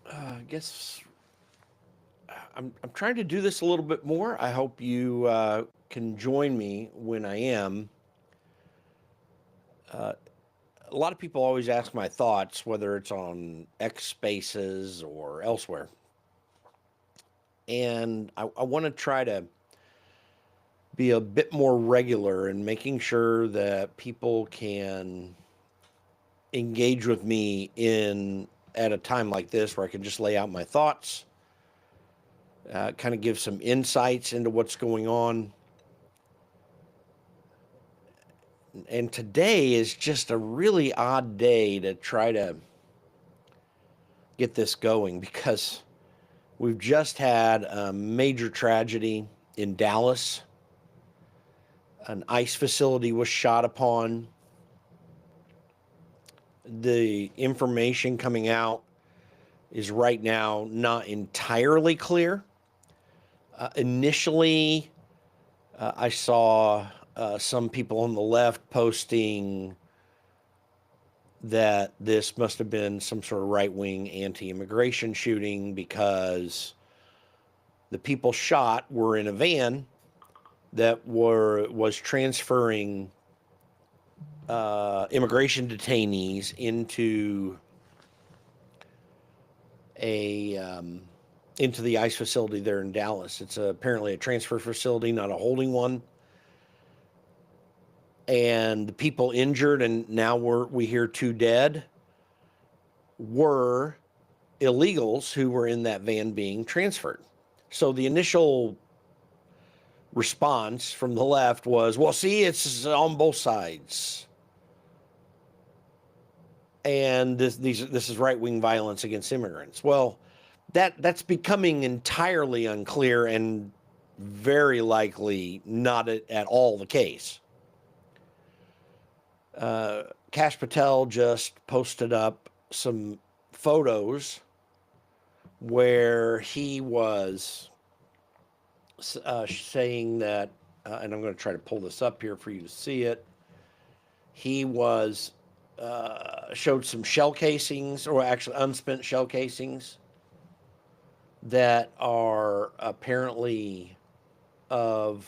I guess I'm trying to do this a little bit more. I hope you can join me when I am. A lot of people always ask my thoughts, whether it's on X Spaces or elsewhere, and I want to try to be a bit more regular in making sure that people can engage with me in at a time like this where I can just lay out my thoughts, kind of give some insights into what's going on. And today is just a really odd day to try to get this going because we've just had a major tragedy in Dallas. An ice facility was shot upon. The information coming out is right now not entirely clear. Initially, I saw some people on the left posting that this must have been some sort of right-wing anti-immigration shooting because the people shot were in a van that was transferring immigration detainees a into the ICE facility there in Dallas. It's apparently a transfer facility, not a holding one. And the people injured, and now we hear two dead, were illegals who were in that van being transferred. So the initial response from the left was, well, see, it's on both sides. And this is right-wing violence against immigrants. Well, that's becoming entirely unclear and very likely not at all the case. Kash Patel just posted up some photos where he was saying that, and I'm going to try to pull this up here for you to see it. He was showed some shell casings, or actually unspent shell casings, that are apparently of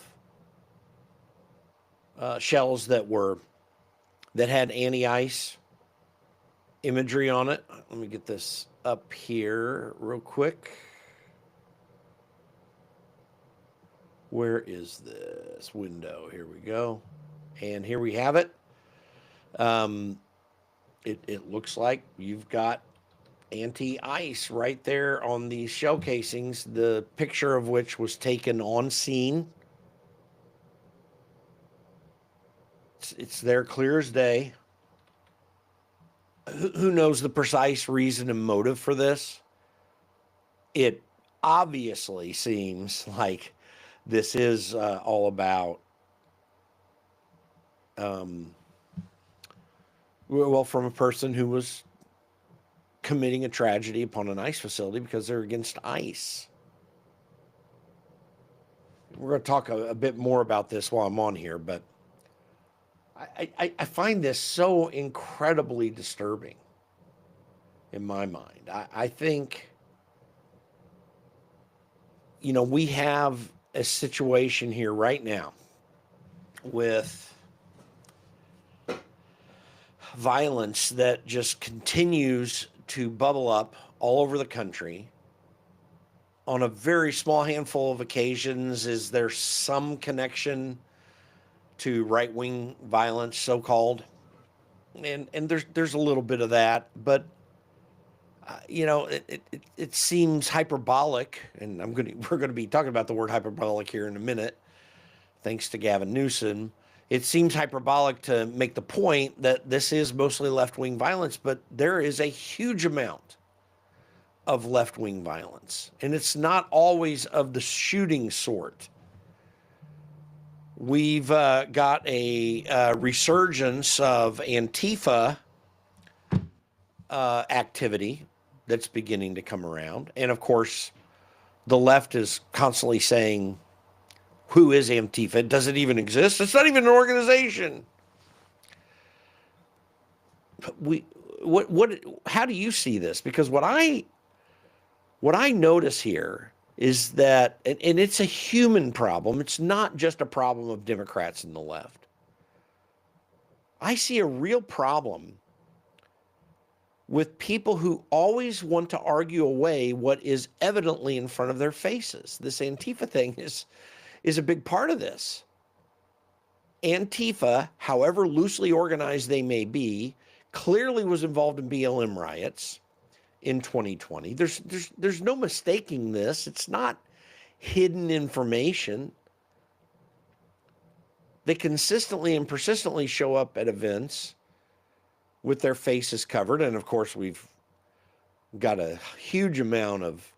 shells that had anti-ice imagery on it. Let me get this up here real quick. Where is this window? Here we go. And here we have it. It looks like you've got anti-ice right there on these shell casings, the picture of which was taken on scene. It's there clear as day. Who knows the precise reason and motive for this? It obviously seems like this is all about, well, from a person who was committing a tragedy upon an ICE facility because they're against ICE. We're going to talk a bit more about this while I'm on here, but I find this so incredibly disturbing in my mind. I think, we have a situation here right now with violence that just continues to bubble up all over the country. On a very small handful of occasions, is there some connection to right-wing violence, so-called? And there's a little bit of that, but it seems hyperbolic, and we're going to be talking about the word hyperbolic here in a minute, thanks to Gavin Newsom. It seems hyperbolic to make the point that this is mostly left-wing violence, but there is a huge amount of left-wing violence, and it's not always of the shooting sort. We've got a resurgence of Antifa activity that's beginning to come around. And of course, the left is constantly saying, who is Antifa? Does it even exist? It's not even an organization. How do you see this? Because what I What I notice here is that, and it's a human problem, it's not just a problem of Democrats and the left. I see a real problem with people who always want to argue away what is evidently in front of their faces. This Antifa thing is a big part of this. Antifa, however loosely organized they may be, clearly was involved in BLM riots in 2020. There's no mistaking this. It's not hidden information. They consistently and persistently show up at events with their faces covered. And of course, we've got a huge amount of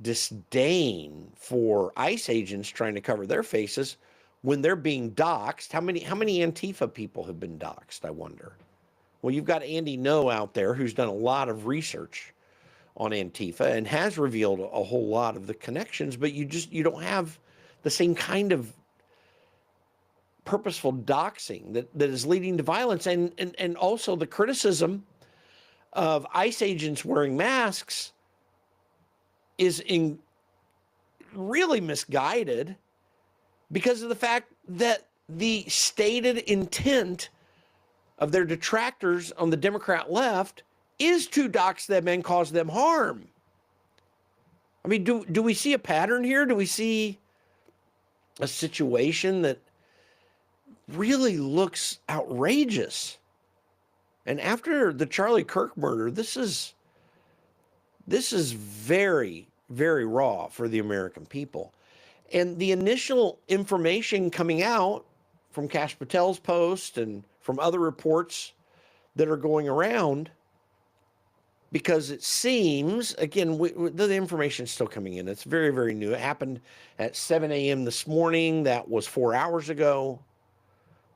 disdain for ICE agents trying to cover their faces when they're being doxxed. How many Antifa people have been doxxed, I wonder? Well, you've got Andy Ngo out there who's done a lot of research on Antifa and has revealed a whole lot of the connections, but you don't have the same kind of purposeful doxing that is leading to violence, and also the criticism of ICE agents wearing masks is really misguided because of the fact that the stated intent of their detractors on the Democrat left is to dox them and cause them harm. I mean, do we see a pattern here? Do we see a situation that really looks outrageous? And after the Charlie Kirk murder, this is very, very raw for the American people. And the initial information coming out from Kash Patel's post and from other reports that are going around, because it seems, again, the information is still coming in. It's very, very new. It happened at 7 a.m. this morning. That was 4 hours ago.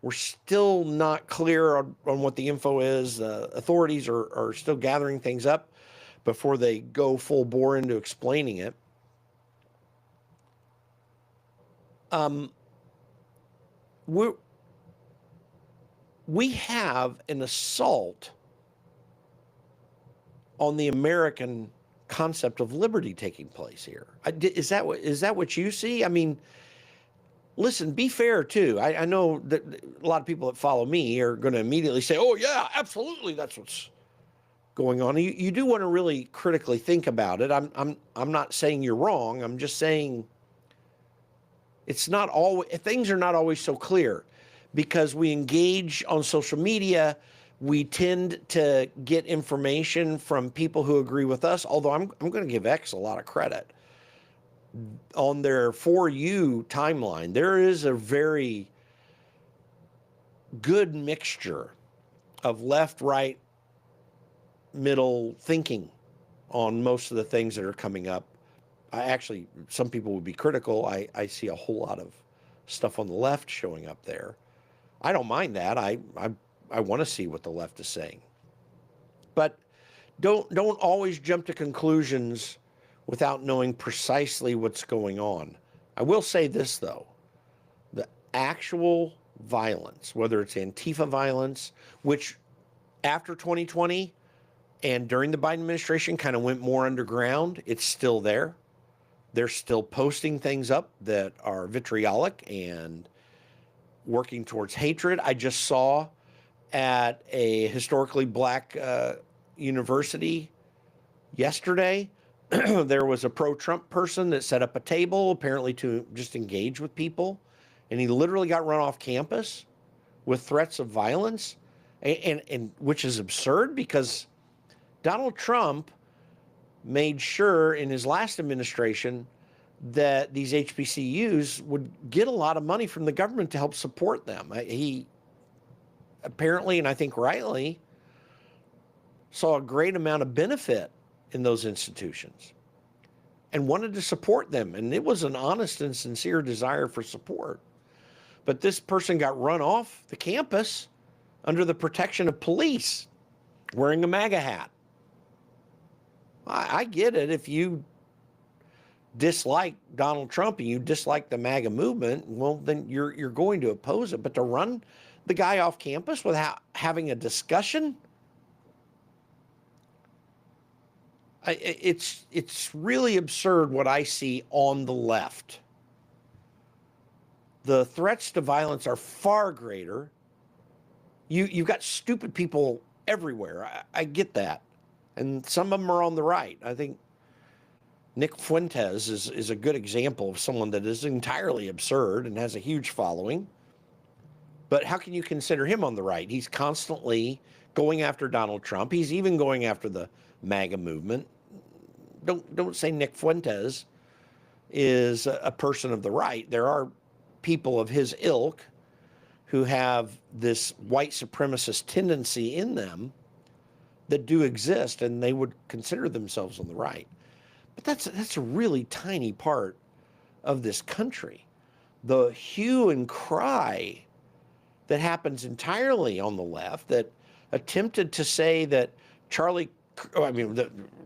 We're still not clear on what the info is. Authorities are still gathering things up before they go full bore into explaining it. We have an assault on the American concept of liberty taking place here. Is that what you see? I mean, listen, be fair too. I know that a lot of people that follow me are going to immediately say, "Oh yeah, absolutely, that's what's going on." You do want to really critically think about it. I'm not saying you're wrong. I'm just saying it's not always, things are not always so clear, because we engage on social media. We tend to get information from people who agree with us, although I'm going to give X a lot of credit. On their For You timeline, there is a very good mixture of left, right, middle thinking on most of the things that are coming up. Some people would be critical. I see a whole lot of stuff on the left showing up there. I don't mind that. I want to see what the left is saying. But don't always jump to conclusions without knowing precisely what's going on. I will say this, though. The actual violence, whether it's Antifa violence, which after 2020 and during the Biden administration kind of went more underground, it's still there. They're still posting things up that are vitriolic and working towards hatred. I just saw at a historically black university yesterday, there was a pro-Trump person that set up a table apparently to just engage with people, and he literally got run off campus with threats of violence, and which is absurd, because Donald Trump made sure in his last administration that these HBCUs would get a lot of money from the government to help support them. He apparently, and I think rightly, saw a great amount of benefit in those institutions and wanted to support them. And it was an honest and sincere desire for support. But this person got run off the campus under the protection of police wearing a MAGA hat. I get it. If you dislike Donald Trump and you dislike the MAGA movement, well, then you're going to oppose it. But to run the guy off campus without having a discussion, It's really absurd what I see on the left. The threats to violence are far greater. You've got stupid people everywhere. I get that, and some of them are on the right. I think Nick Fuentes is a good example of someone that is entirely absurd and has a huge following. But how can you consider him on the right? He's constantly going after Donald Trump. He's even going after the MAGA movement. Don't say Nick Fuentes is a person of the right. There are people of his ilk who have this white supremacist tendency in them that do exist, and they would consider themselves on the right. But that's a really tiny part of this country. The hue and cry that happens entirely on the left that attempted to say that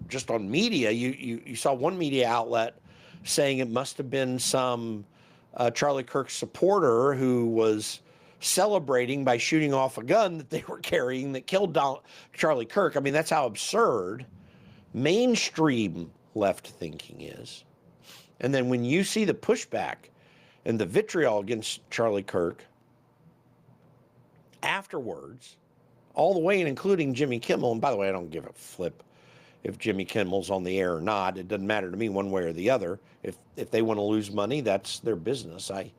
just on media, you saw one media outlet saying it must have been some Charlie Kirk supporter who was celebrating by shooting off a gun that they were carrying that killed Charlie Kirk. I mean, that's how absurd mainstream left thinking is. And then when you see the pushback and the vitriol against Charlie Kirk afterwards, all the way and including Jimmy Kimmel, and by the way, I don't give a flip if Jimmy Kimmel's on the air or not. It doesn't matter to me one way or the other. If they want to lose money, that's their business. At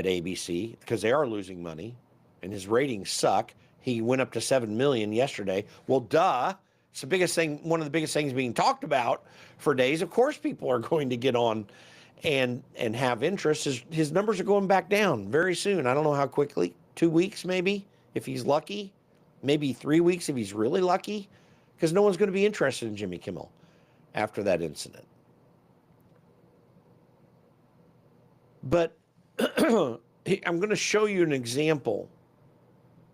ABC, because they are losing money, and his ratings suck. He went up to 7 million yesterday. Well, duh. It's the biggest thing, one of the biggest things being talked about for days. Of course, people are going to get on and have interest. His numbers are going back down very soon. I don't know how quickly. 2 weeks maybe, if he's lucky. Maybe 3 weeks if he's really lucky, because no one's going to be interested in Jimmy Kimmel after that incident. But I'm going to show you an example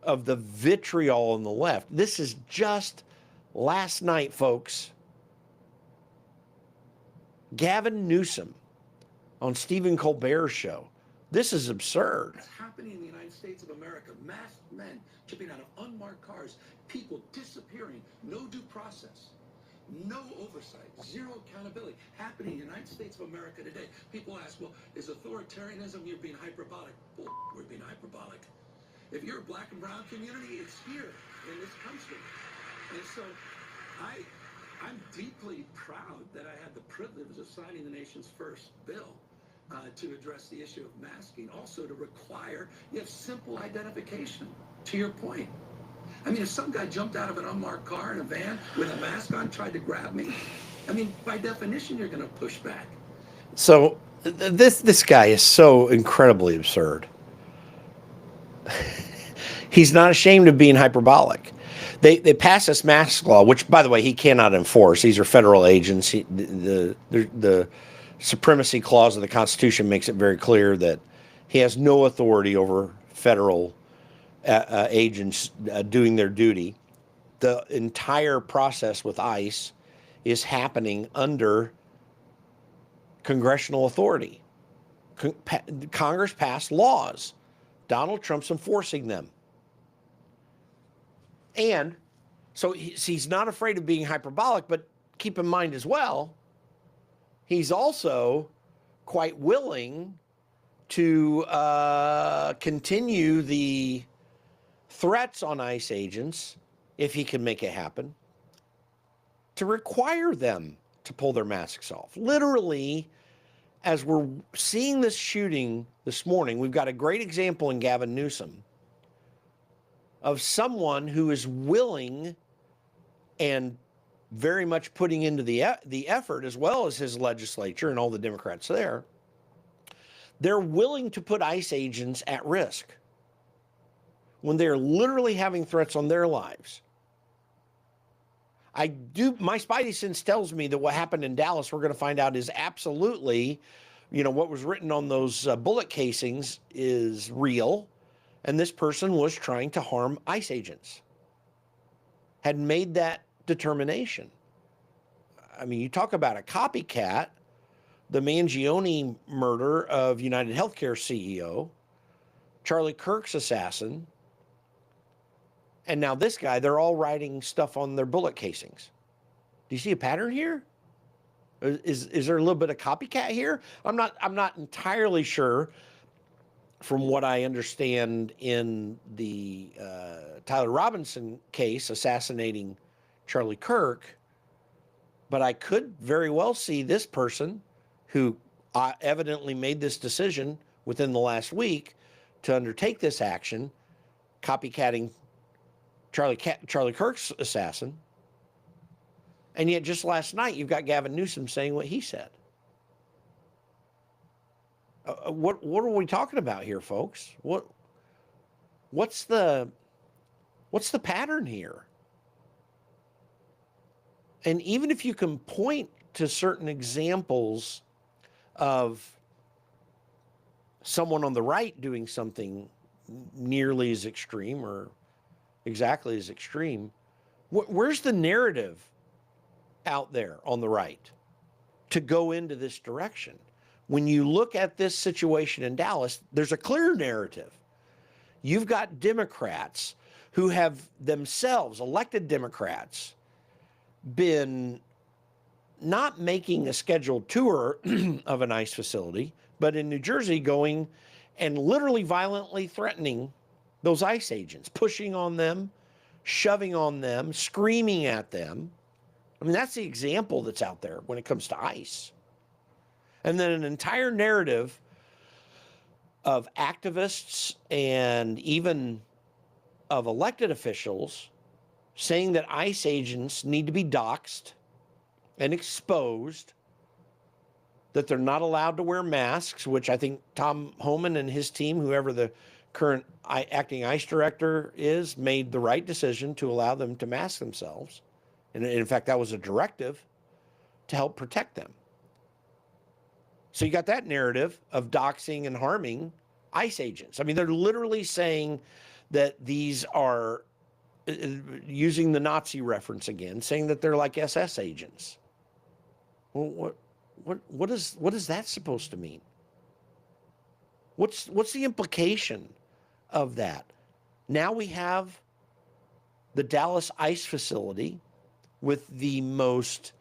of the vitriol on the left. This is just last night, folks. Gavin Newsom on Stephen Colbert's show. This is absurd. It's happening in the United States of America. Masked men chipping out of unmarked cars, people disappearing, no due process, no oversight, zero accountability, happening in the United States of America today. People ask, well, is authoritarianism, you're being hyperbolic? We're being hyperbolic. If you're a black and brown community, it's here in this country. And so I'm deeply proud that I had the privilege of signing the nation's first bill to address the issue of masking, also to require you have simple identification, to your point. I mean, if some guy jumped out of an unmarked car in a van with a mask on, tried to grab me, I mean, by definition, you're going to push back. So this guy is so incredibly absurd. He's not ashamed of being hyperbolic. They passed this mask law, which, by the way, he cannot enforce. These are federal agents. The supremacy clause of the Constitution makes it very clear that he has no authority over federal agents doing their duty. The entire process with ICE is happening under congressional authority. Congress passed laws. Donald Trump's enforcing them. And so he's not afraid of being hyperbolic, but keep in mind as well, he's also quite willing to continue the threats on ICE agents, if he can make it happen, to require them to pull their masks off. Literally, as we're seeing this shooting this morning, we've got a great example in Gavin Newsom of someone who is willing and very much putting into the effort, as well as his legislature and all the Democrats there. They're willing to put ICE agents at risk when they're literally having threats on their lives. My spidey sense tells me that what happened in Dallas, we're going to find out, is absolutely, what was written on those bullet casings is real. And this person was trying to harm ICE agents, had made that determination. I mean, you talk about a copycat, the Mangione murder of United Healthcare CEO, Charlie Kirk's assassin, and now this guy, they're all writing stuff on their bullet casings. Do you see a pattern here? Is there a little bit of copycat here? I'm not entirely sure. From what I understand in the Tyler Robinson case, assassinating Charlie Kirk, but I could very well see this person who evidently made this decision within the last week to undertake this action, copycatting Charlie Kirk's assassin. And yet just last night, you've got Gavin Newsom saying what he said. What are we talking about here, folks? What's the pattern here? And even if you can point to certain examples of someone on the right doing something nearly as extreme or exactly as extreme, where's the narrative out there on the right to go into this direction? When you look at this situation in Dallas, there's a clear narrative. You've got Democrats who have themselves, elected Democrats, been not making a scheduled tour of an ICE facility, but in New Jersey going and literally violently threatening those ICE agents, pushing on them, shoving on them, screaming at them. I mean, that's the example that's out there when it comes to ICE. And then an entire narrative of activists and even of elected officials saying that ICE agents need to be doxxed and exposed, that they're not allowed to wear masks, which I think Tom Homan and his team, whoever the current acting ICE director is, made the right decision to allow them to mask themselves. And in fact, that was a directive to help protect them. So you got that narrative of doxing and harming ICE agents. I mean, they're literally saying that these are, using the Nazi reference again, saying that they're like SS agents. Well, what is that supposed to mean? What's the implication of that? Now we have the Dallas ICE facility with the most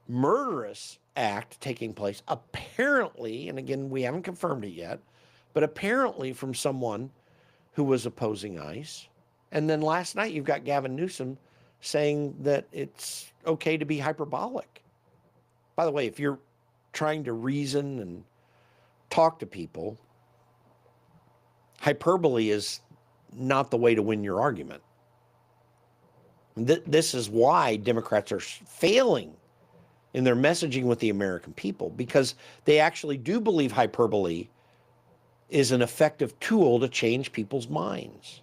murderous act taking place, apparently, and again, we haven't confirmed it yet, but apparently from someone who was opposing ICE. And then last night, you've got Gavin Newsom saying that it's okay to be hyperbolic. By the way, if you're trying to reason and talk to people, hyperbole is not the way to win your argument. This is why Democrats are failing in their messaging with the American people, because they actually do believe hyperbole is an effective tool to change people's minds.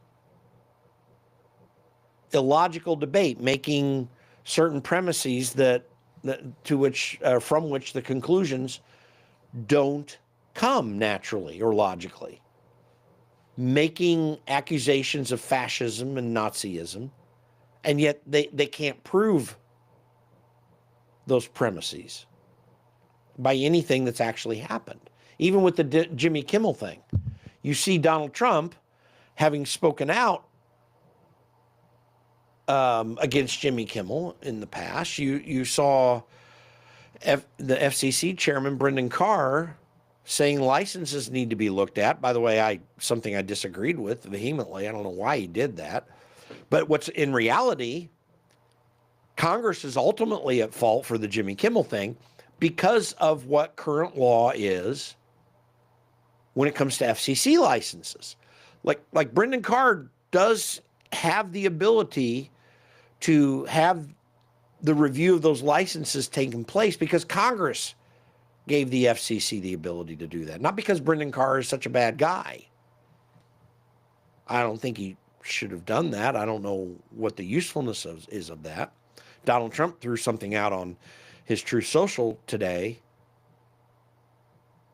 Illogical debate, making certain premises from which the conclusions don't come naturally or logically. Making accusations of fascism and Nazism, and yet they can't prove those premises by anything that's actually happened. Even with the Jimmy Kimmel thing, you see Donald Trump having spoken out against Jimmy Kimmel in the past. You saw the FCC chairman, Brendan Carr, saying licenses need to be looked at. By the way, something I disagreed with vehemently. I don't know why he did that. But what's in reality, Congress is ultimately at fault for the Jimmy Kimmel thing because of what current law is when it comes to FCC licenses. Like Brendan Carr does have the ability to have the review of those licenses taking place because Congress gave the FCC the ability to do that. Not because Brendan Carr is such a bad guy. I don't think he should have done that. I don't know what the usefulness is of that. Donald Trump threw something out on his Truth Social today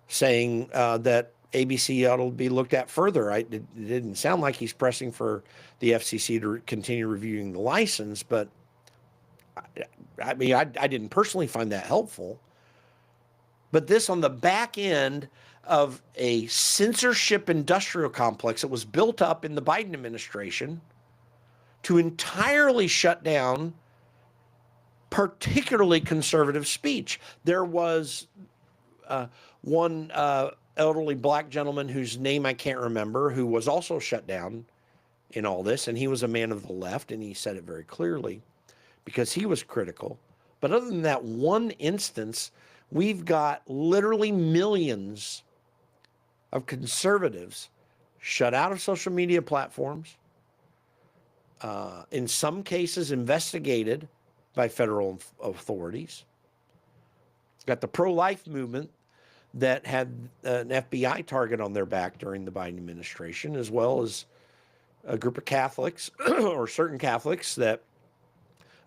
saying that ABC ought to be looked at further. It didn't sound like he's pressing for the FCC to continue reviewing the license, but I mean, I didn't personally find that helpful. But this on the back end of a censorship industrial complex that was built up in the Biden administration to entirely shut down particularly conservative speech. There was one elderly black gentleman whose name I can't remember, who was also shut down in all this, and he was a man of the left, and he said it very clearly because he was critical. But other than that one instance, we've got literally millions of conservatives shut out of social media platforms, in some cases investigated by federal authorities. Got the pro-life movement that had an FBI target on their back during the Biden administration, as well as a group of Catholics or certain Catholics that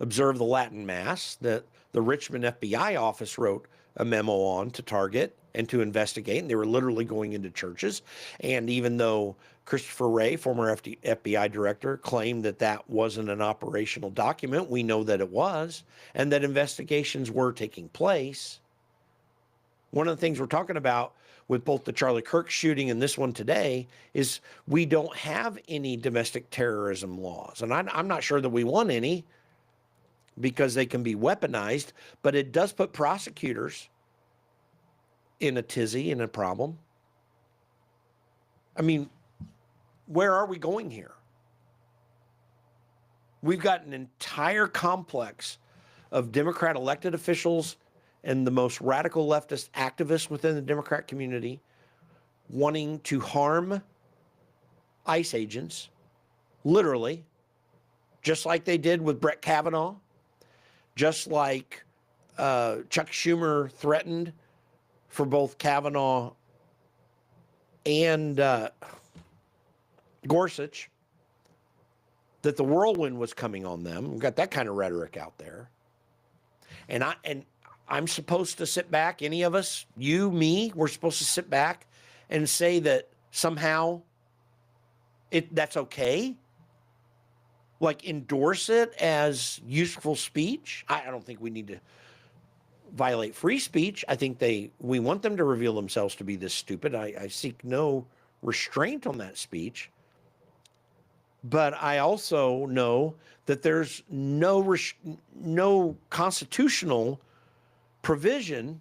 observe the Latin Mass that the Richmond FBI office wrote a memo on to target and to investigate. And they were literally going into churches. And even though Christopher Wray, former FBI director, claimed that that wasn't an operational document, we know that it was, and that investigations were taking place. One of the things we're talking about with both the Charlie Kirk shooting and this one today is we don't have any domestic terrorism laws. And I'm not sure that we want any, because they can be weaponized, but it does put prosecutors in a tizzy, in a problem. I mean, where are we going here? We've got an entire complex of Democrat elected officials and the most radical leftist activists within the Democrat community wanting to harm ICE agents, literally, just like they did with Brett Kavanaugh, just like Chuck Schumer threatened for both Kavanaugh and Gorsuch, that the whirlwind was coming on them. We've got that kind of rhetoric out there. And I'm supposed to sit back, any of us, you, me, we're supposed to sit back and say that somehow that's okay? Like endorse it as useful speech? I don't think we need to violate free speech. I think we want them to reveal themselves to be this stupid. I seek no restraint on that speech. But I also know that there's no constitutional provision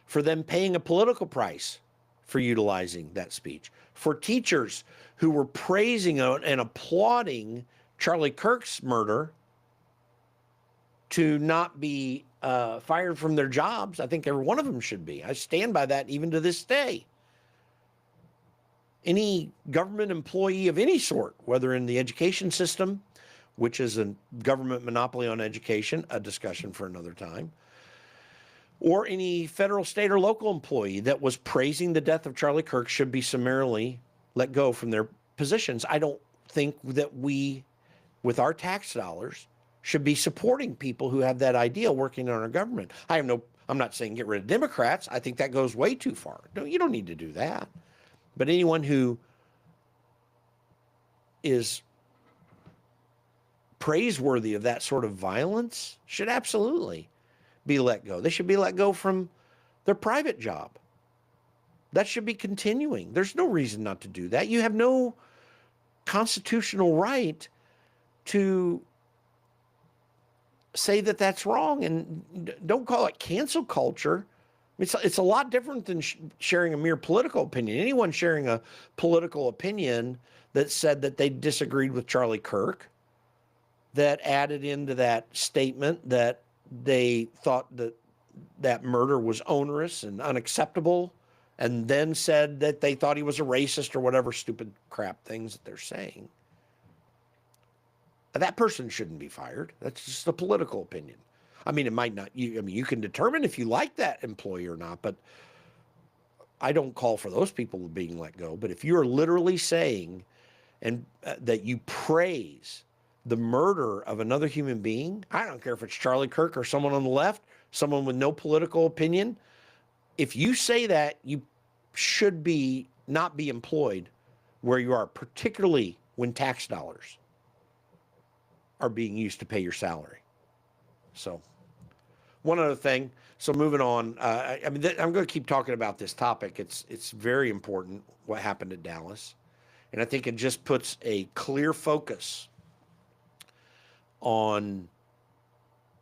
for them paying a political price for utilizing that speech. For teachers who were praising and applauding Charlie Kirk's murder to not be fired from their jobs, I think every one of them should be. I stand by that even to this day. Any government employee of any sort, whether in the education system, which is a government monopoly on education, a discussion for another time, or any federal, state, or local employee that was praising the death of Charlie Kirk should be summarily let go from their positions. I don't think that we, with our tax dollars, should be supporting people who have that idea working in our government. I'm not saying get rid of Democrats. I think that goes way too far. No, you don't need to do that. But anyone who is praiseworthy of that sort of violence should absolutely be let go. They should be let go from their private job. That should be continuing. There's no reason not to do that. You have no constitutional right to say that that's wrong, and don't call it cancel culture. It's a lot different than sharing a mere political opinion. Anyone sharing a political opinion that said that they disagreed with Charlie Kirk, that added into that statement that they thought that murder was onerous and unacceptable, and then said that they thought he was a racist or whatever stupid crap things that they're saying, that person shouldn't be fired. That's just a political opinion. I mean, it might not, you can determine if you like that employee or not, but I don't call for those people being let go. But if you're literally saying that you praise the murder of another human being, I don't care if it's Charlie Kirk or someone on the left, someone with no political opinion, if you say that, you should not be employed where you are, particularly when tax dollars are being used to pay your salary. So one other thing, so moving on, I'm going to keep talking about this topic. It's very important what happened at Dallas. And I think it just puts a clear focus on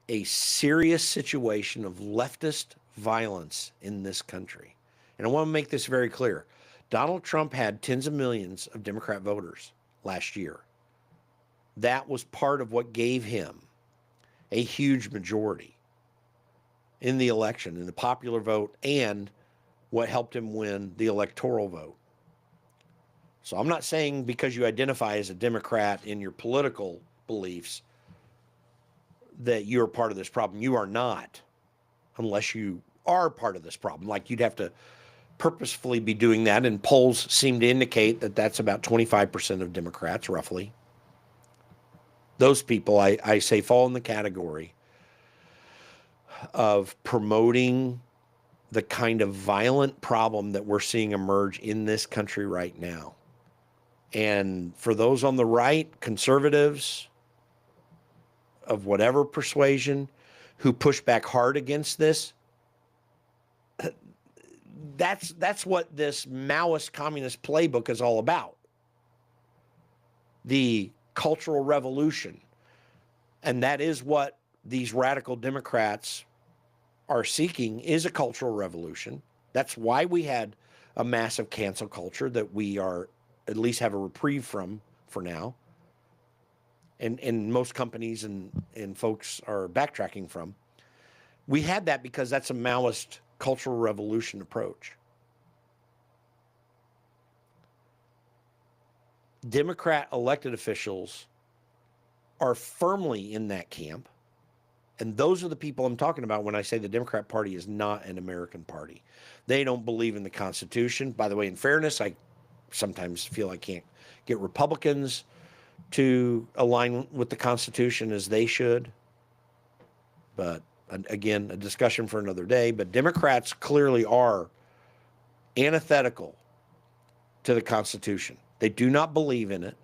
a serious situation of leftist violence in this country. And I want to make this very clear. Donald Trump had tens of millions of Democrat voters last year. That was part of what gave him a huge majority in the election, in the popular vote, and what helped him win the electoral vote. So I'm not saying because you identify as a Democrat in your political beliefs that you're part of this problem. You are not, unless you are part of this problem. Like, you'd have to purposefully be doing that, and polls seem to indicate that that's about 25% of Democrats, roughly. Those people, I say, fall in the category of promoting the kind of violent problem that we're seeing emerge in this country right now. And for those on the right, conservatives of whatever persuasion, who push back hard against this, that's what this Maoist communist playbook is all about. The cultural revolution. And that is what these radical Democrats are seeking, is a cultural revolution. That's why we had a massive cancel culture that we are at least have a reprieve from for now. And most companies and folks are backtracking from. We had that because that's a Maoist cultural revolution approach. Democrat elected officials are firmly in that camp. And those are the people I'm talking about when I say the Democrat Party is not an American party. They don't believe in the Constitution. By the way, in fairness, I sometimes feel I can't get Republicans to align with the Constitution as they should. But again, a discussion for another day. But Democrats clearly are antithetical to the Constitution. They do not believe in it.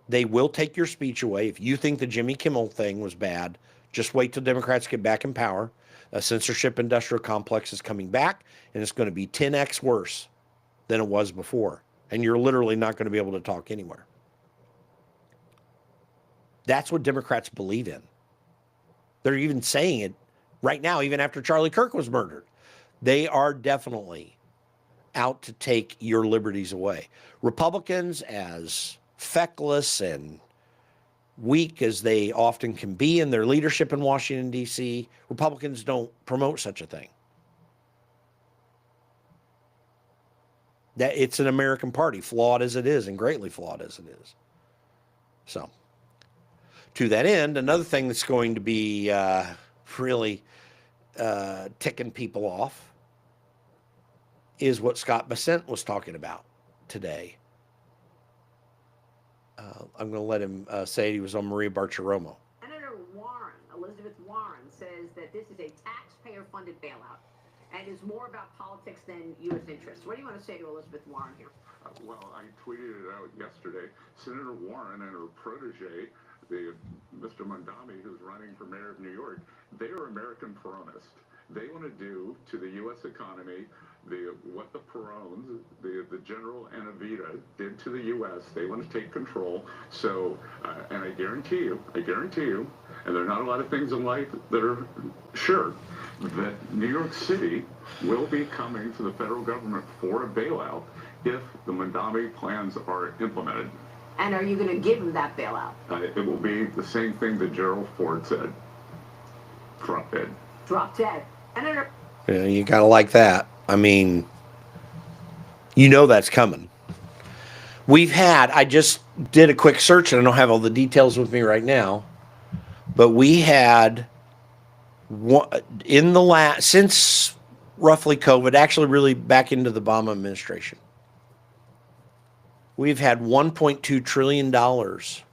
They will take your speech away. If you think the Jimmy Kimmel thing was bad, just wait till Democrats get back in power. A censorship industrial complex is coming back, and it's going to be 10x worse than it was before. And you're literally not going to be able to talk anywhere. That's what Democrats believe in. They're even saying it right now, even after Charlie Kirk was murdered. They are definitely out to take your liberties away. Republicans, as feckless and weak as they often can be in their leadership in Washington, D.C., Republicans don't promote such a thing. That it's an American party, flawed as it is and greatly flawed as it is. So, to that end, another thing that's going to be really ticking people off is what Scott Bessent was talking about today. I'm going to let him say it. He was on Maria Bartiromo. Senator Warren, Elizabeth Warren, says that this is a taxpayer-funded bailout and is more about politics than U.S. interests. What do you want to say to Elizabeth Warren here? Well, I tweeted it out yesterday. Senator Warren and her protege, Mr. Mondami, who's running for mayor of New York, they are American Peronists. They want to do to the U.S. economy what the Perones, the General and Evita did to the U.S. They want to take control. So, and I guarantee you, and there are not a lot of things in life that are sure, that New York City will be coming to the federal government for a bailout if the Mondami plans are implemented. And are you going to give them that bailout? It will be the same thing that Gerald Ford said. Drop dead. Drop dead. Senator. Yeah, you got to like that. I mean, you know that's coming. I just did a quick search, and I don't have all the details with me right now, but we had, since roughly COVID, actually really back into the Obama administration, we've had $1.2 trillion of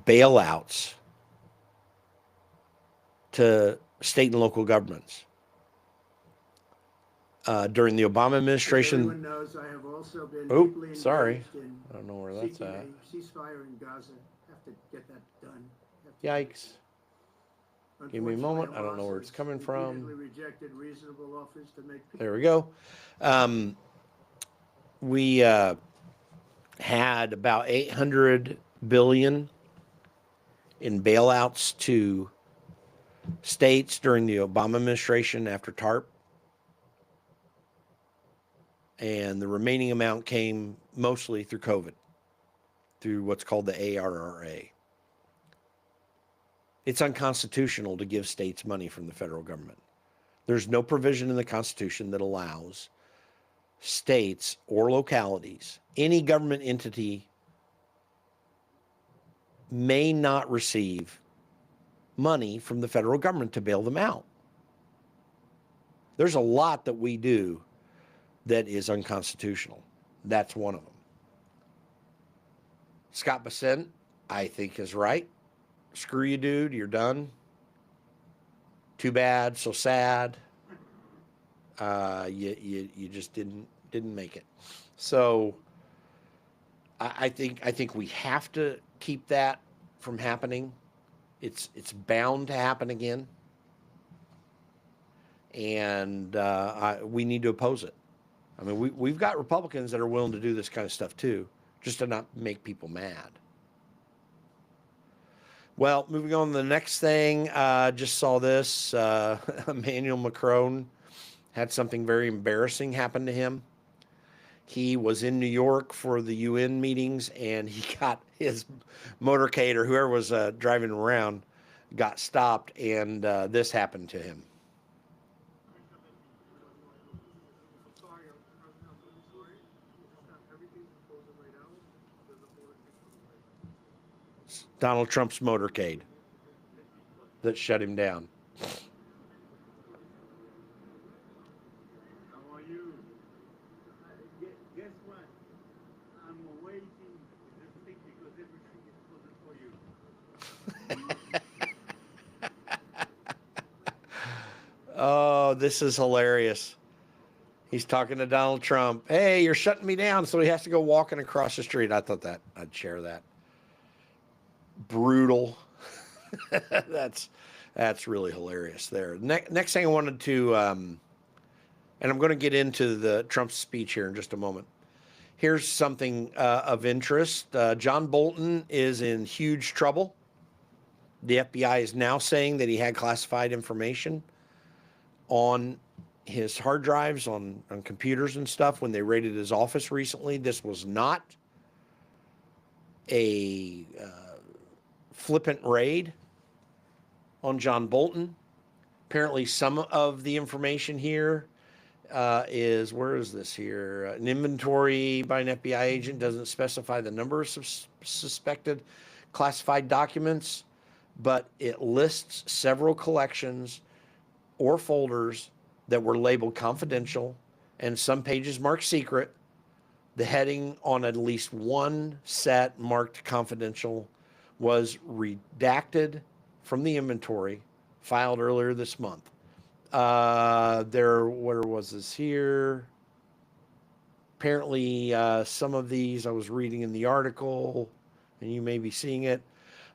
bailouts to state and local governments. During the Obama administration. Everyone knows I have also been deeply engaged in I don't know where that's at. ceasefire in Gaza. Have to get that done. Yikes. Give me a moment. I don't know where it's coming from. Rejected reasonable offers to make peace. There we go. We had about $800 billion in bailouts to states during the Obama administration after TARP. And the remaining amount came mostly through COVID, through what's called the ARRA. It's unconstitutional to give states money from the federal government. There's no provision in the Constitution that allows states or localities, any government entity may not receive money from the federal government to bail them out. There's a lot that we do that is unconstitutional. That's one of them. Scott Bessent, I think, is right. Screw you, dude. You're done. Too bad. So sad. You just didn't make it. So I think we have to keep that from happening. It's bound to happen again, and we need to oppose it. I mean, we've got Republicans that are willing to do this kind of stuff too, just to not make people mad. Well, moving on to the next thing, just saw this. Emmanuel Macron had something very embarrassing happen to him. He was in New York for the UN meetings, and he got his motorcade, or whoever was driving around, got stopped, and this happened to him. Donald Trump's motorcade that shut him down. How are you? Guess what? I'm waiting everything because everything is closing for you. Oh, this is hilarious. He's talking to Donald Trump. Hey, you're shutting me down, so he has to go walking across the street. I thought that I'd share that. Brutal. That's really hilarious there. Next thing I wanted to, and I'm going to get into the Trump speech here in just a moment. Here's something of interest. John Bolton is in huge trouble. The FBI is now saying that he had classified information on his hard drives, on computers and stuff when they raided his office recently. This was not a flippant raid on John Bolton. Apparently some of the information here is, where is this here? An inventory by an FBI agent doesn't specify the number of suspected classified documents, but it lists several collections or folders that were labeled confidential and some pages marked secret. The heading on at least one set marked confidential was redacted from the inventory filed earlier this month. Where was this here? Apparently, some of these I was reading in the article, and you may be seeing it.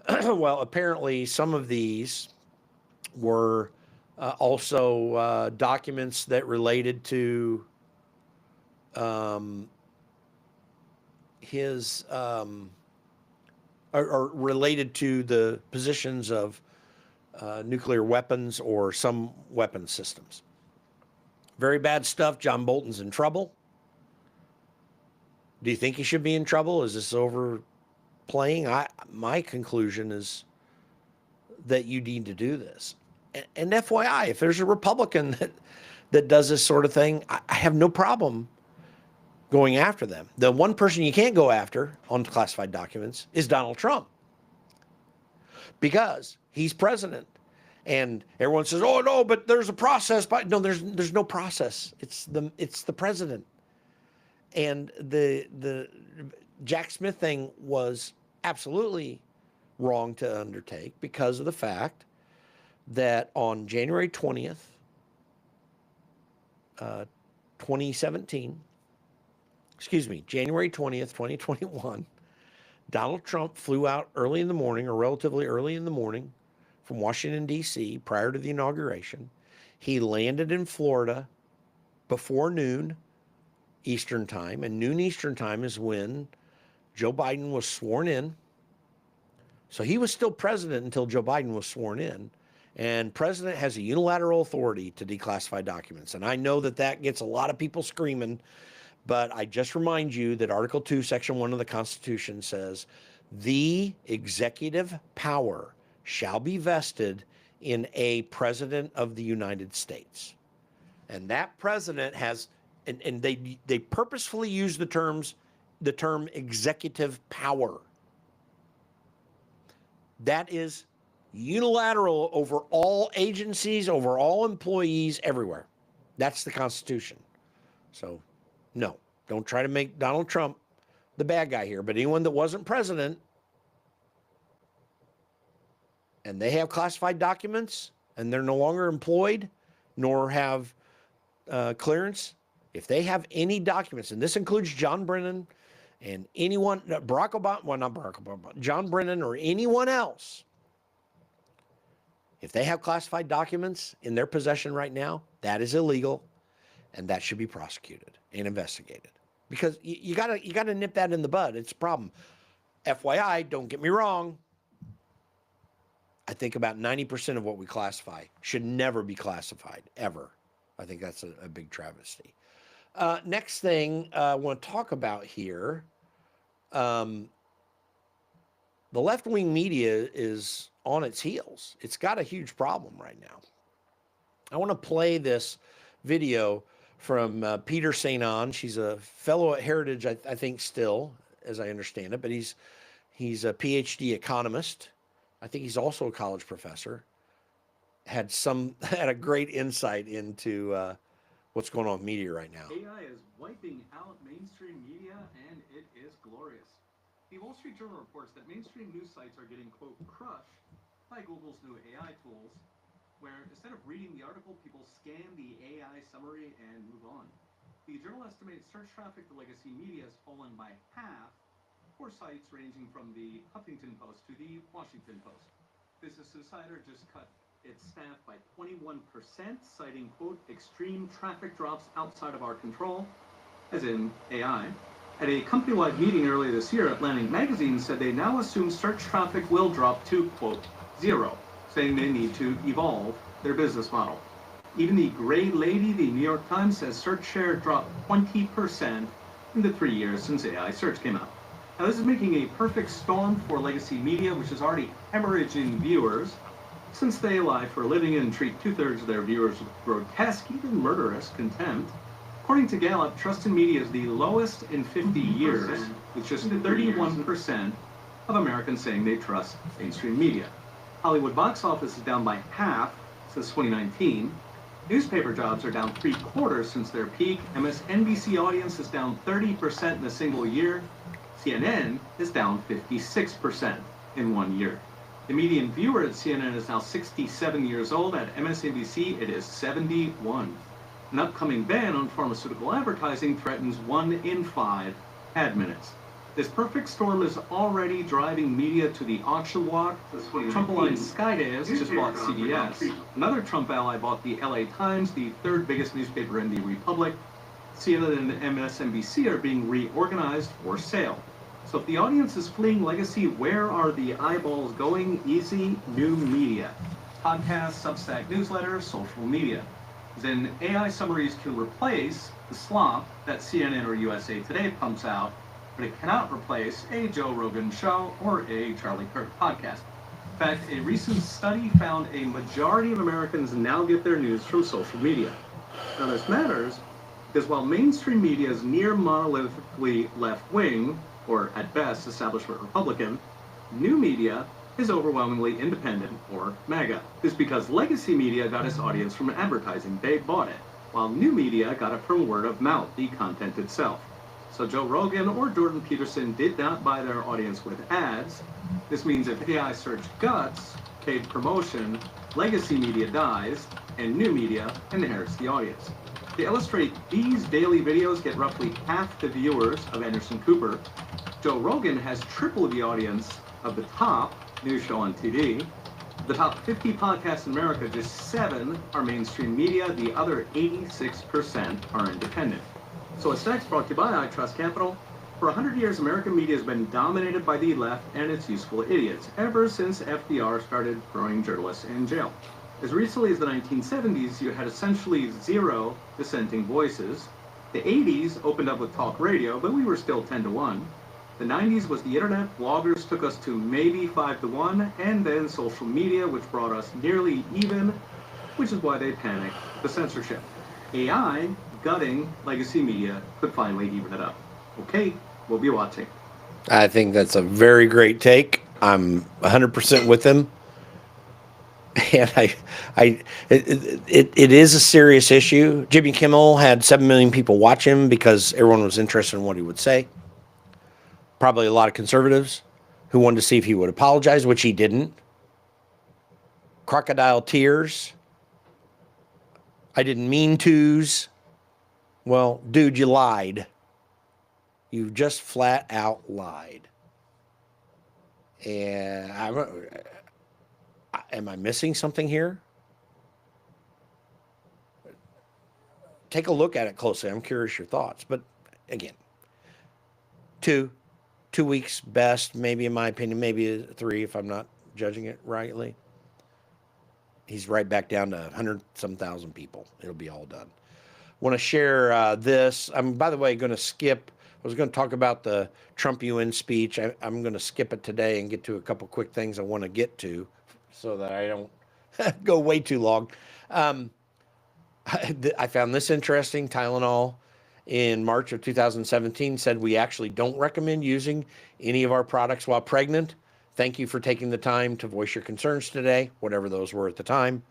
Well, apparently some of these were also documents that related to his or related to the positions of nuclear weapons or some weapon systems. Very bad stuff. John Bolton's in trouble. Do you think he should be in trouble? Is this overplaying? My conclusion is that you need to do this. And FYI, if there's a Republican that does this sort of thing, I have no problem going after them. The one person you can't go after on classified documents is Donald Trump, because he's president. And everyone says, "Oh no, but there's a process." But no, there's no process. It's the president. And the Jack Smith thing was absolutely wrong to undertake because of the fact that on January 20th, 2017, January 20th, 2021, Donald Trump flew out early in the morning, or relatively early in the morning, from Washington, D.C. prior to the inauguration. He landed in Florida before noon Eastern time, and noon Eastern time is when Joe Biden was sworn in So he was still president until Joe Biden was sworn in. And president has a unilateral authority to declassify documents. And I know that that gets a lot of people screaming, but I just remind you that Article 2, Section 1 of the Constitution says, the executive power shall be vested in a president of the United States. And that president has, and they purposefully use the term executive power. That is unilateral over all agencies, over all employees, everywhere. That's the Constitution. So, no, don't try to make Donald Trump the bad guy here. But anyone that wasn't president and they have classified documents and they're no longer employed nor have clearance, if they have any documents, and this includes John Brennan and anyone, Barack Obama, well, not Barack Obama, John Brennan or anyone else, if they have classified documents in their possession right now, that is illegal, and that should be prosecuted and investigated. Because you gotta nip that in the bud. It's a problem. FYI, don't get me wrong. I think about 90% of what we classify should never be classified, ever. I think that's a big travesty. Next thing I want to talk about here, the left-wing media is on its heels. It's got a huge problem right now. I want to play this video from Peter St. Onge. She's a fellow at Heritage, I think still, as I understand it, but he's a PhD economist. I think he's also a college professor. Had a great insight into what's going on with media right now. AI is wiping out mainstream media, and it is glorious. The Wall Street Journal reports that mainstream news sites are getting, quote, crushed by Google's new AI tools, where instead of reading the article, people scan the AI summary and move on. The journal estimates search traffic to legacy media has fallen by half for sites ranging from the Huffington Post to the Washington Post. Business Insider just cut its staff by 21%, citing, quote, extreme traffic drops outside of our control, as in AI. At a company-wide meeting earlier this year, Atlantic Magazine said they now assume search traffic will drop to, quote, zero, saying they need to evolve their business model. Even the Gray Lady, the New York Times, says search share dropped 20% in the 3 years since AI search came out. Now, this is making a perfect storm for legacy media, which is already hemorrhaging viewers, since they lie for a living and treat 2/3 of their viewers with grotesque, even murderous contempt. According to Gallup, trust in media is the lowest in 50 years, with just 31% of Americans saying they trust mainstream media. Hollywood box office is down by half since 2019. Newspaper jobs are down 3/4 since their peak. MSNBC audience is down 30% in a single year. CNN is down 56% in 1 year. The median viewer at CNN is now 67 years old. At MSNBC, it is 71. An upcoming ban on pharmaceutical advertising threatens 1 in 5 ad minutes. This perfect storm is already driving media to the auction block. Trump-aligned Skydays just bought CBS. Another Trump ally bought the LA Times, the third biggest newspaper in the Republic. CNN and MSNBC are being reorganized for sale. So if the audience is fleeing legacy, where are the eyeballs going? Easy, new media. Podcasts, Substack newsletters, social media. Then AI summaries can replace the slop that CNN or USA Today pumps out, but it cannot replace a Joe Rogan show or a Charlie Kirk podcast. In fact, a recent study found a majority of Americans now get their news from social media. Now this matters because while mainstream media is near monolithically left-wing, or at best establishment Republican, new media is overwhelmingly independent or MAGA. This is because legacy media got its audience from advertising. They bought it, while new media got it from word of mouth, the content itself. So Joe Rogan or Jordan Peterson did not buy their audience with ads. This means if AI search guts, paid promotion, legacy media dies, and new media inherits the audience. To illustrate, these daily videos get roughly half the viewers of Anderson Cooper. Joe Rogan has triple the audience of the top news show on TV. The top 50 podcasts in America, just 7 are mainstream media. The other 86% are independent. So what's next? Brought to you by I Trust Capital. for 100 years, American media has been dominated by the left and its useful idiots, ever since FDR started throwing journalists in jail. As recently as the 1970s, you had essentially 0 dissenting voices. The 80s opened up with talk radio, but we were still 10-1. The 90s was the internet, bloggers took us to maybe 5-1, and then social media, which brought us nearly even, which is why they panicked the censorship. AI, gutting legacy media, could finally even it up. Okay, we'll be watching. I think that's a very great take. I'm 100% with him. And it is a serious issue. Jimmy Kimmel had 7 million people watch him because everyone was interested in what he would say. Probably a lot of conservatives who wanted to see if he would apologize, which he didn't. Crocodile tears. I didn't mean to's. Well, dude, you lied. You just flat out lied. And am I missing something here? Take a look at it closely. I'm curious your thoughts. But again, 2 weeks best, maybe in my opinion, maybe 3 if I'm not judging it rightly. He's right back down to 100-some thousand people. It'll be all done. Want to share this. I'm, by the way, going to skip. I was going to talk about the Trump UN speech. I'm going to skip it today and get to a couple quick things I want to get to so that I don't go way too long. I found this interesting. Tylenol in March of 2017 said we actually don't recommend using any of our products while pregnant. Thank you for taking the time to voice your concerns today, whatever those were at the time.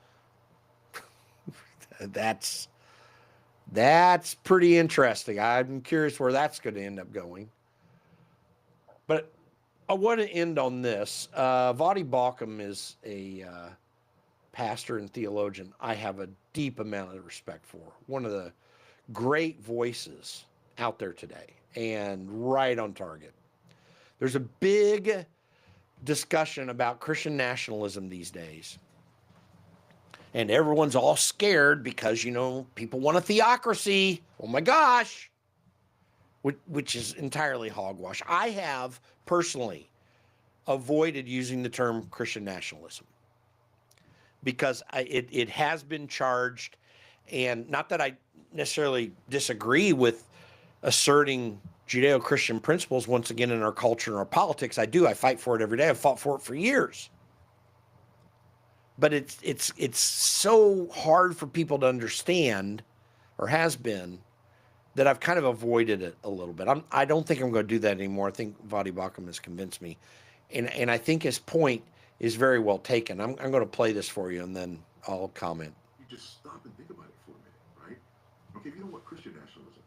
That's pretty interesting. I'm curious where that's going to end up going. But I want to end on this. Vadi Balkum is a pastor and theologian I have a deep amount of respect for. One of the great voices out there today and right on target. There's a big discussion about Christian nationalism these days. And everyone's all scared because, people want a theocracy. Oh my gosh. Which is entirely hogwash. I have personally avoided using the term Christian nationalism because it has been charged, and not that I necessarily disagree with asserting Judeo-Christian principles once again in our culture and our politics. I do. I fight for it every day. I've fought for it for years. But it's so hard for people to understand, or has been, that I've kind of avoided it a little bit. I don't think I'm going to do that anymore. I think Vadi Balkum has convinced me. And I think his point is very well taken. I'm going to play this for you, and then I'll comment. You just stop and think about it for a minute, right? Okay, if you don't want Christian nationalism,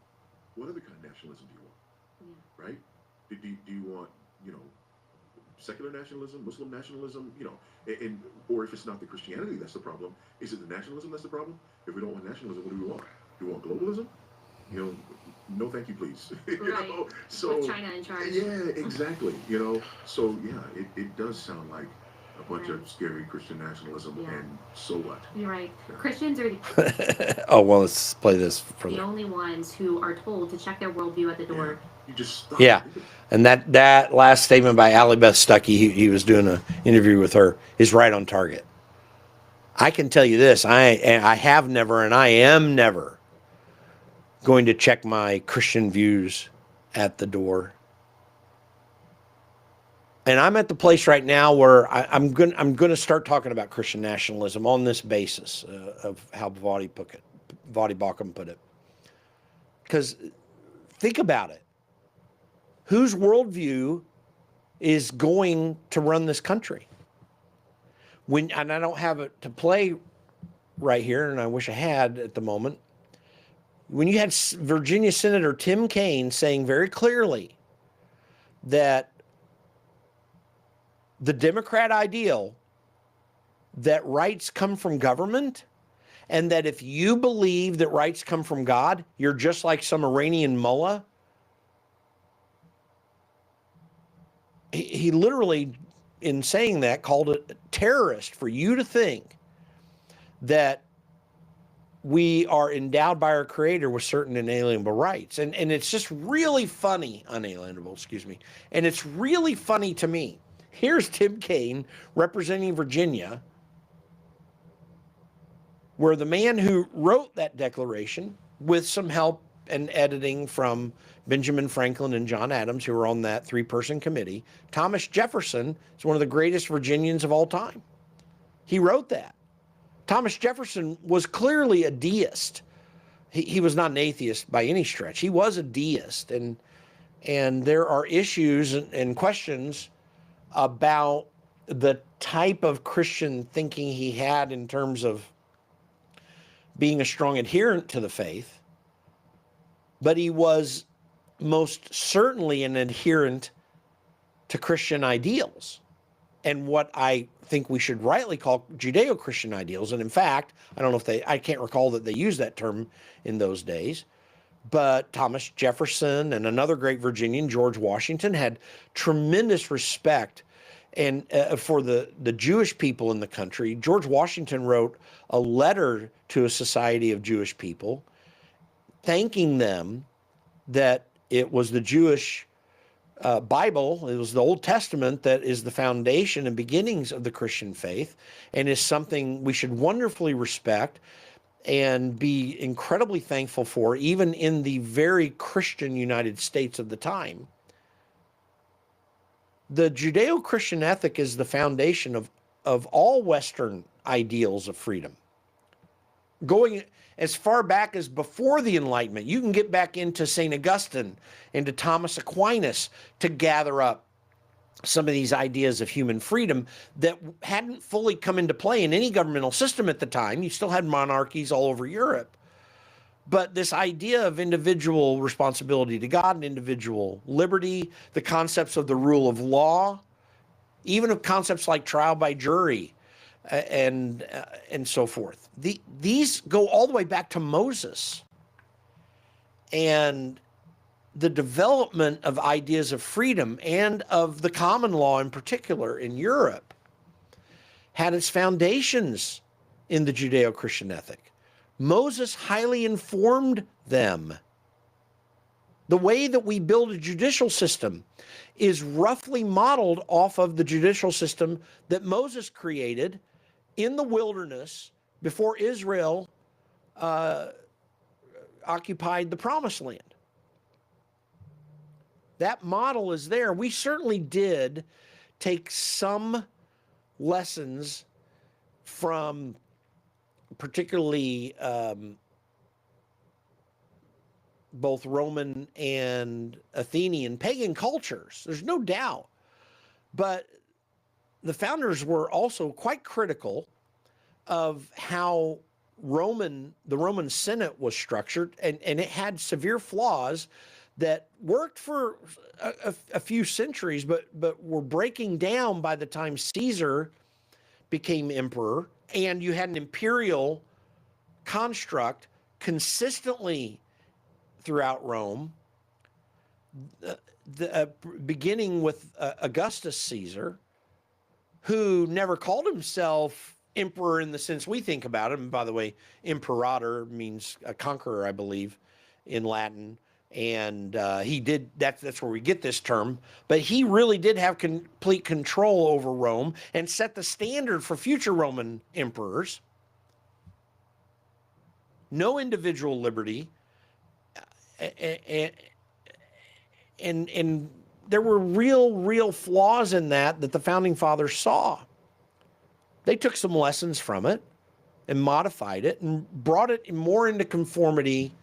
what other kind of nationalism do you want? Yeah. Right? Do you want, secular nationalism, Muslim nationalism, or if it's not the Christianity that's the problem, is it the nationalism that's the problem? If we don't want nationalism, what do we want? Do we want globalism? No thank you, please. Right. So with China in charge. Yeah, exactly. So yeah, it does sound like a bunch of scary Christian nationalism, and so what? You're right. Yeah. Christians are the Oh, well, let's play this for the only ones who are told to check their worldview at the door. Yeah. You just stop. Yeah. And that last statement by Allie Beth Stuckey, he was doing an interview with her, is right on target. I can tell you this, I have never, and I am never going to check my Christian views at the door. And I'm at the place right now where I'm going to start talking about Christian nationalism on this basis of how Vadi Balkum put it. Because think about it. Whose worldview is going to run this country? And I don't have it to play right here, and I wish I had at the moment. When you had Virginia Senator Tim Kaine saying very clearly that the Democrat ideal that rights come from government, and that if you believe that rights come from God, you're just like some Iranian mullah. He literally, in saying that, called it terrorist for you to think that we are endowed by our Creator with certain inalienable rights. And it's just really funny, unalienable, excuse me. And it's really funny to me. Here's Tim Kaine representing Virginia, where the man who wrote that declaration, with some help and editing from Benjamin Franklin and John Adams, who were on that 3-person committee, Thomas Jefferson is one of the greatest Virginians of all time. He wrote that. Thomas Jefferson was clearly a deist. He was not an atheist by any stretch. He was a deist. And there are issues and questions about the type of Christian thinking he had in terms of being a strong adherent to the faith. But he was most certainly an adherent to Christian ideals and what I think we should rightly call Judeo-Christian ideals. And in fact, I can't recall that they used that term in those days, but Thomas Jefferson and another great Virginian, George Washington, had tremendous respect and for the Jewish people in the country. George Washington wrote a letter to a society of Jewish people, thanking them that it was the Jewish Bible, it was the Old Testament that is the foundation and beginnings of the Christian faith, and is something we should wonderfully respect and be incredibly thankful for, even in the very Christian United States of the time. The Judeo-Christian ethic is the foundation of all Western ideals of freedom. Going as far back as before the Enlightenment, you can get back into St. Augustine, into Thomas Aquinas, to gather up some of these ideas of human freedom that hadn't fully come into play in any governmental system at the time. You still had monarchies all over Europe. But this idea of individual responsibility to God and individual liberty, the concepts of the rule of law, even of concepts like trial by jury, and so forth. These go all the way back to Moses. And the development of ideas of freedom and of the common law in particular in Europe had its foundations in the Judeo-Christian ethic. Moses highly informed them. The way that we build a judicial system is roughly modeled off of the judicial system that Moses created in the wilderness before Israel occupied the Promised Land. That model is there. We certainly did take some lessons from particularly both Roman and Athenian pagan cultures. There's no doubt. But the founders were also quite critical of how the Roman Senate was structured, and it had severe flaws that worked for a few centuries, but were breaking down by the time Caesar became emperor, and you had an imperial construct consistently throughout Rome, beginning with Augustus Caesar, who never called himself emperor in the sense we think about him. By the way, imperator means a conqueror, I believe, in Latin. And he did, that's where we get this term, but he really did have complete control over Rome and set the standard for future Roman emperors. No individual liberty, and there were real flaws in that the founding fathers saw. They took some lessons from it and modified it and brought it more into conformity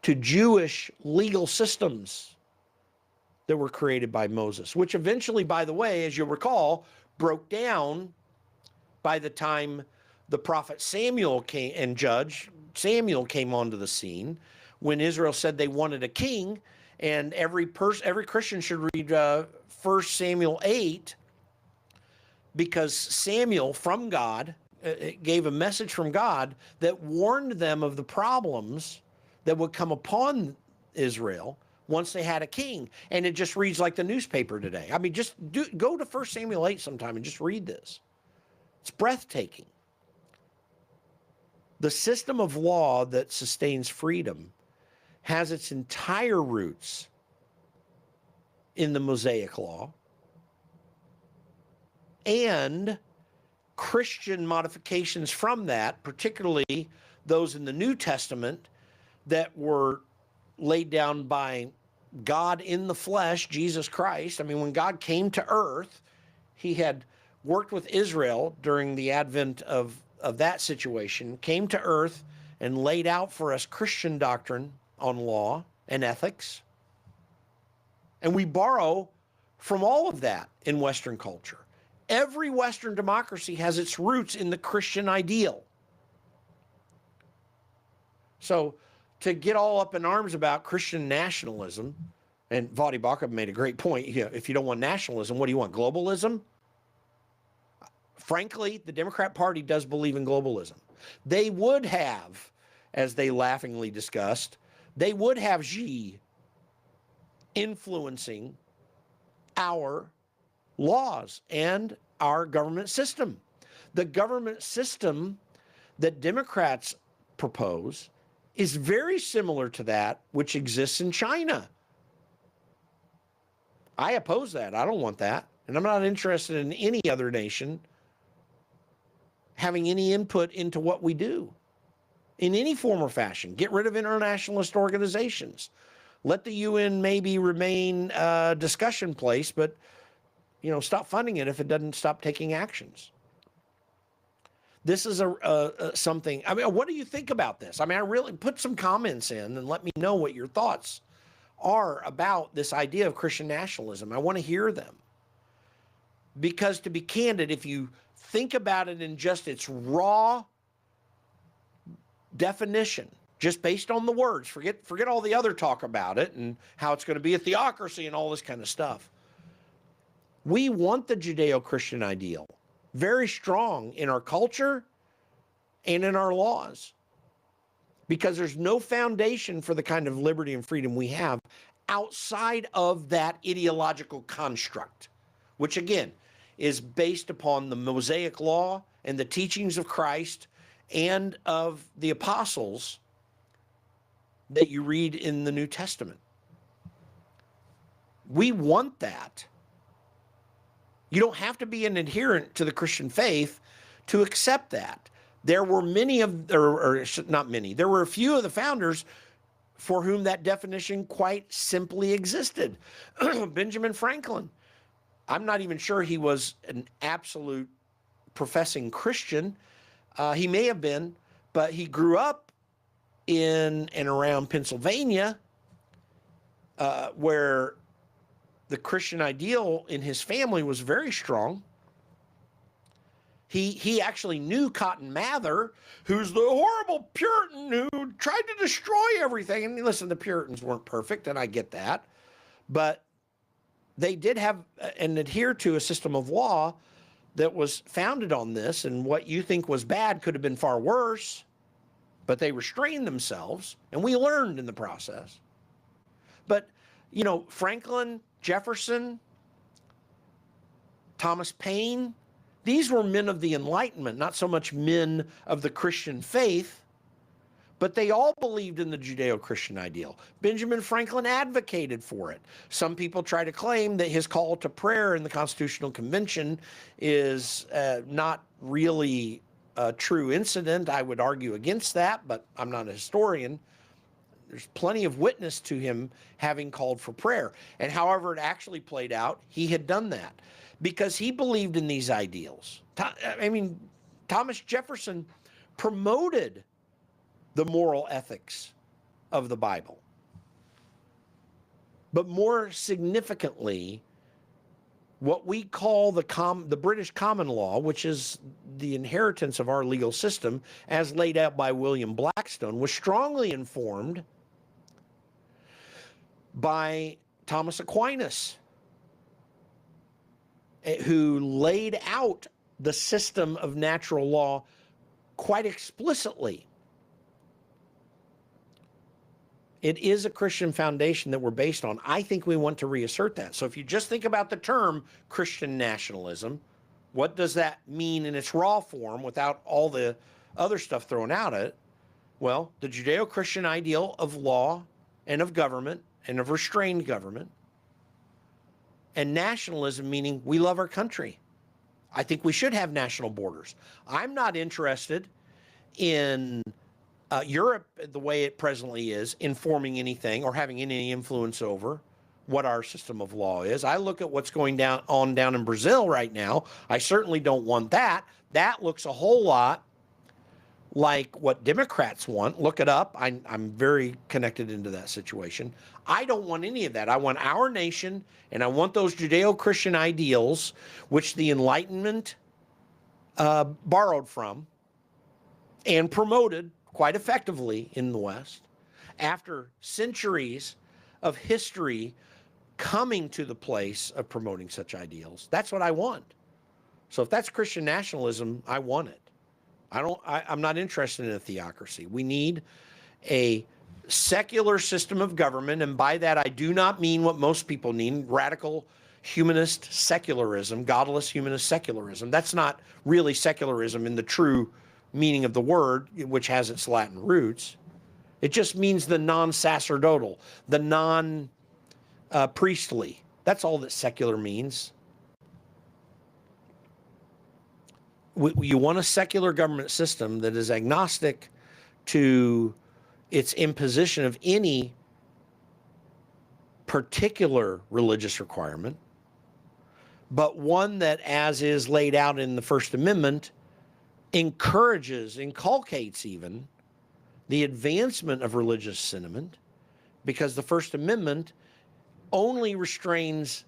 to Jewish legal systems that were created by Moses, which eventually, by the way, as you'll recall, broke down by the time the prophet Samuel came and Judge Samuel came onto the scene, when Israel said they wanted a king, and every Christian should read 1 Samuel 8, because Samuel from God gave a message from God that warned them of the problems that would come upon Israel once they had a king. And it just reads like the newspaper today. I mean, go to 1 Samuel 8 sometime and just read this. It's breathtaking. The system of law that sustains freedom has its entire roots in the Mosaic Law and Christian modifications from that, particularly those in the New Testament that were laid down by God in the flesh, Jesus Christ. I mean, when God came to earth, he had worked with Israel during the advent of that situation, came to earth and laid out for us Christian doctrine on law and ethics. And we borrow from all of that in Western culture. Every Western democracy has its roots in the Christian ideal. So to get all up in arms about Christian nationalism, and Vadi Baca made a great point, you know, if you don't want nationalism, what do you want, globalism? Frankly, the Democrat Party does believe in globalism. They would have, as they laughingly discussed, they would have Xi influencing our laws and our government system. The government system that Democrats propose is very similar to that which exists in China. I oppose that. I don't want that. And I'm not interested in any other nation having any input into what we do in any form or fashion. Get rid of internationalist organizations. Let the UN maybe remain a discussion place, but you know, stop funding it if it doesn't stop taking actions. This is something, I mean, what do you think about this? I mean, I really put some comments in and let me know what your thoughts are about this idea of Christian nationalism. I want to hear them. Because to be candid, if you think about it in just its raw definition, just based on the words, forget all the other talk about it and how it's going to be a theocracy and all this kind of stuff. We want the Judeo-Christian ideal very strong in our culture and in our laws, because there's no foundation for the kind of liberty and freedom we have outside of that ideological construct, which again is based upon the Mosaic Law and the teachings of Christ and of the apostles that you read in the New Testament. We want that. You don't have to be an adherent to the Christian faith to accept that. There were many of, or not many, there were a few of the founders for whom that definition quite simply existed. Benjamin Franklin, I'm not even sure he was an absolute professing Christian. He may have been, but he grew up in and around Pennsylvania, where the Christian ideal in his family was very strong. He actually knew Cotton Mather, who's the horrible Puritan who tried to destroy everything. And listen, the Puritans weren't perfect, and I get that. But they did have and adhere to a system of law that was founded on this, and what you think was bad could have been far worse, but they restrained themselves, and we learned in the process. But, you know, Franklin, Jefferson, Thomas Paine, these were men of the Enlightenment, not so much men of the Christian faith, but they all believed in the Judeo-Christian ideal. Benjamin Franklin advocated for it. Some people try to claim that his call to prayer in the Constitutional Convention is not really a true incident. I would argue against that, but I'm not a historian. There's plenty of witness to him having called for prayer. And however it actually played out, he had done that because he believed in these ideals. I mean, Thomas Jefferson promoted the moral ethics of the Bible. But more significantly, what we call the British common law, which is the inheritance of our legal system as laid out by William Blackstone, was strongly informed by Thomas Aquinas, who laid out the system of natural law quite explicitly. It is a Christian foundation that we're based on. I think we want to reassert that. So if you just think about the term Christian nationalism, what does that mean in its raw form without all the other stuff thrown out at it. Well, the Judeo-Christian ideal of law and of government and of restrained government, and nationalism, meaning we love our country. I think we should have national borders. I'm not interested in Europe, the way it presently is, informing anything or having any influence over what our system of law is. I look at what's going down in Brazil right now. I certainly don't want that. That looks a whole lot like what Democrats want. Look it up. I'm very connected into that situation. I don't want any of that. I want our nation, and I want those Judeo-Christian ideals, which the Enlightenment borrowed from and promoted quite effectively in the West, after centuries of history coming to the place of promoting such ideals. That's what I want. So if that's Christian nationalism, I want it. I'm not interested in a theocracy. We need a secular system of government, and by that I do not mean what most people mean, radical humanist secularism, godless humanist secularism. That's not really secularism in the true meaning of the word, which has its Latin roots. It just means the non-sacerdotal, the non-priestly. That's all that secular means. You want a secular government system that is agnostic to its imposition of any particular religious requirement, but one that, as is laid out in the First Amendment, inculcates even the advancement of religious sentiment, because the First Amendment only restrains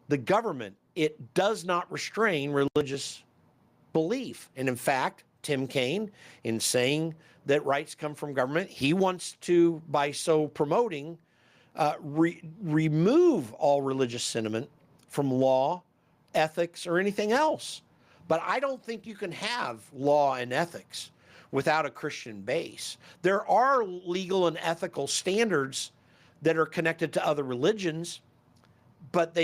the government. It does not restrain religious belief. And in fact, Tim Kaine, in saying that rights come from government, he wants to, by so promoting, remove all religious sentiment from law, ethics, or anything else. But I don't think you can have law and ethics without a Christian base. There are legal and ethical standards that are connected to other religions, but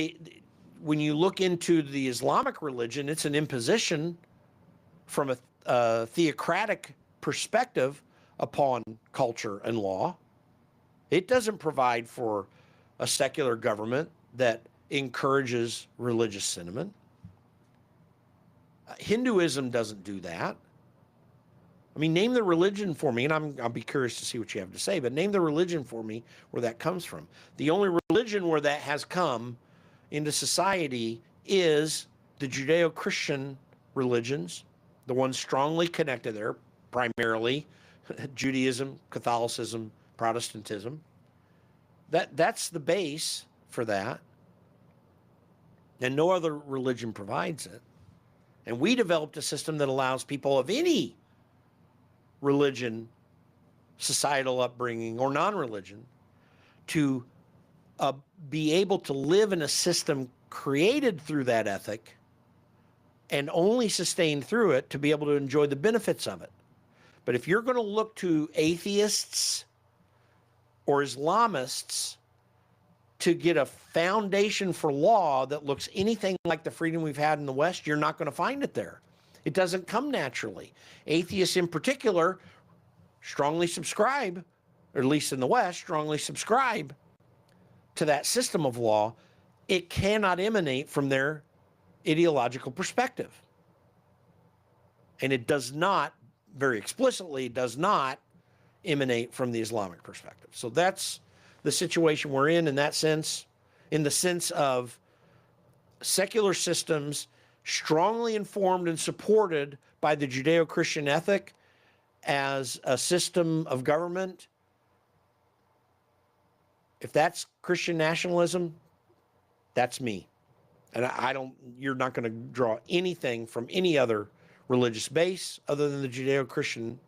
when you look into the Islamic religion, it's an imposition from a theocratic perspective upon culture and law. It doesn't provide for a secular government that encourages religious sentiment. Hinduism doesn't do that. I mean, name the religion for me, and I'll be curious to see what you have to say, but name the religion for me where that comes from. The only religion where that has come into society is the Judeo-Christian religions, the ones strongly connected there, primarily Judaism, Catholicism, Protestantism. That's the base for that. And no other religion provides it. And we developed a system that allows people of any religion, societal upbringing, or non-religion to be able to live in a system created through that ethic and only sustained through it to be able to enjoy the benefits of it. But if you're going to look to atheists or Islamists to get a foundation for law that looks anything like the freedom we've had in the West, you're not going to find it there. It doesn't come naturally. Atheists in particular strongly subscribe, or at least in the West, strongly subscribe to that system of law. It cannot emanate from their ideological perspective. And it does not, very explicitly, does not emanate from the Islamic perspective. So that's the situation we're in that sense, in the sense of secular systems strongly informed and supported by the Judeo-Christian ethic as a system of government. If that's Christian nationalism, that's me. And you're not going to draw anything from any other religious base other than the Judeo-Christian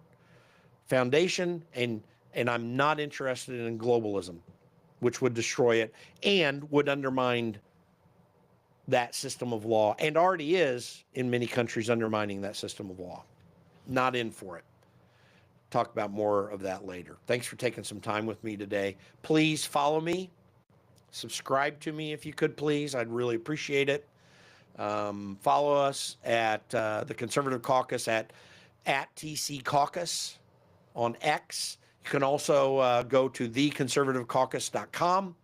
foundation, and I'm not interested in globalism, which would destroy it and would undermine that system of law, and already is in many countries undermining that system of law. Not in for it. Talk about more of that later. Thanks for taking some time with me today. Please follow me. Subscribe to me if you could, please. I'd really appreciate it. Follow us at the Conservative Caucus at at TC Caucus on X. You can also go to theconservativecaucus.com,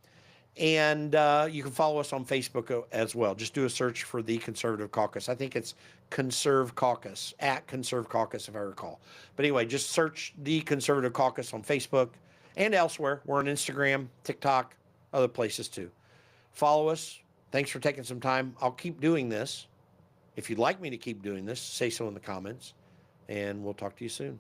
and you can follow us on Facebook as well. Just do a search for The Conservative Caucus. I think it's Conserve Caucus, at Conserve Caucus, if I recall. But anyway, just search The Conservative Caucus on Facebook and elsewhere. We're on Instagram, TikTok, other places too. Follow us. Thanks for taking some time. I'll keep doing this. If you'd like me to keep doing this, say so in the comments, and we'll talk to you soon.